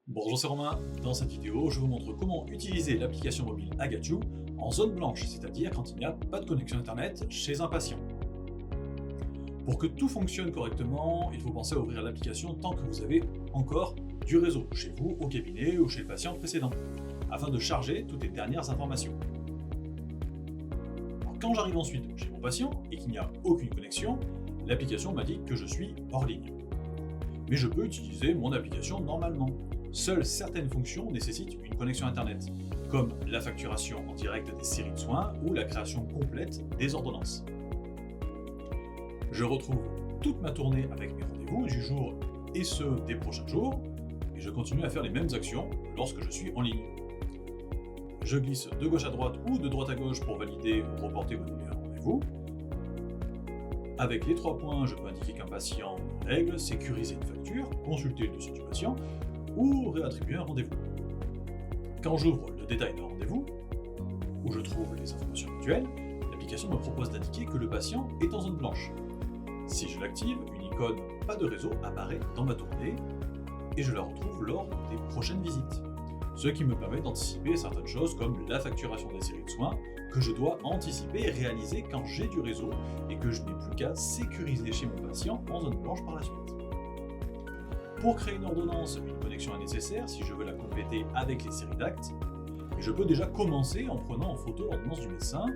Bonjour, c'est Romain. Dans cette vidéo, je vous montre comment utiliser l'application mobile Agatio en zone blanche, c'est-à-dire quand il n'y a pas de connexion internet chez un patient. Pour que tout fonctionne correctement, il faut penser à ouvrir l'application tant que vous avez encore du réseau, chez vous, au cabinet ou chez le patient précédent, afin de charger toutes les dernières informations. Alors, quand j'arrive ensuite chez mon patient et qu'il n'y a aucune connexion, l'application m'indique que je suis hors ligne. Mais je peux utiliser mon application normalement. Seules certaines fonctions nécessitent une connexion internet, comme la facturation en direct des séries de soins ou la création complète des ordonnances. Je retrouve toute ma tournée avec mes rendez-vous du jour et ceux des prochains jours, et je continue à faire les mêmes actions lorsque je suis en ligne. Je glisse de gauche à droite ou de droite à gauche pour valider ou reporter ou annuler un rendez-vous. Avec les 3 points, je peux indiquer qu'un patient règle, sécuriser une facture, consulter le dossier du patient ou réattribuer un rendez-vous. Quand j'ouvre le détail d'un rendez-vous, où je trouve les informations actuelles, l'application me propose d'indiquer que le patient est en zone blanche. Si je l'active, une icône pas de réseau apparaît dans ma tournée et je la retrouve lors des prochaines visites. Ce qui me permet d'anticiper certaines choses comme la facturation des séries de soins que je dois anticiper et réaliser quand j'ai du réseau et que je n'ai plus qu'à sécuriser chez mon patient en zone blanche par la suite. Pour créer une ordonnance, une connexion est nécessaire si je veux la compléter avec les séries d'actes, et je peux déjà commencer en prenant en photo l'ordonnance du médecin.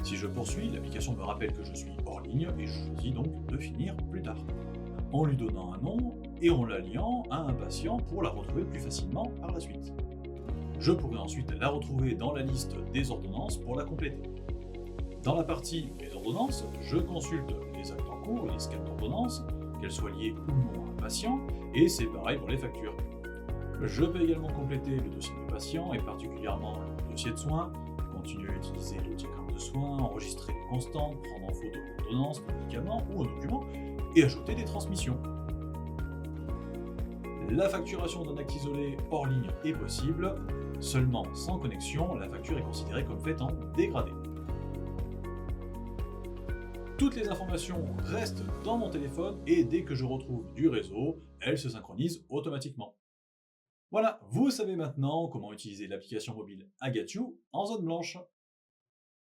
Si je poursuis, l'application me rappelle que je suis hors ligne et je choisis donc de finir plus tard, en lui donnant un nom et en l'alliant à un patient pour la retrouver plus facilement par la suite. Je pourrai ensuite la retrouver dans la liste des ordonnances pour la compléter. Dans la partie Mes ordonnances, je consulte les actes en cours et les scans d'ordonnances, qu'elles soient liées ou non à un patient, et c'est pareil pour les factures. Je peux également compléter le dossier du patient et particulièrement le dossier de soins, continuer à utiliser le diagramme de soins, enregistrer les constantes, prendre en photo l'ordonnance, le médicament ou un document, et ajouter des transmissions. La facturation d'un acte isolé hors ligne est possible, seulement sans connexion, la facture est considérée comme faite en dégradé. Toutes les informations restent dans mon téléphone et dès que je retrouve du réseau, elles se synchronisent automatiquement. Voilà, vous savez maintenant comment utiliser l'application mobile Agatio en zone blanche.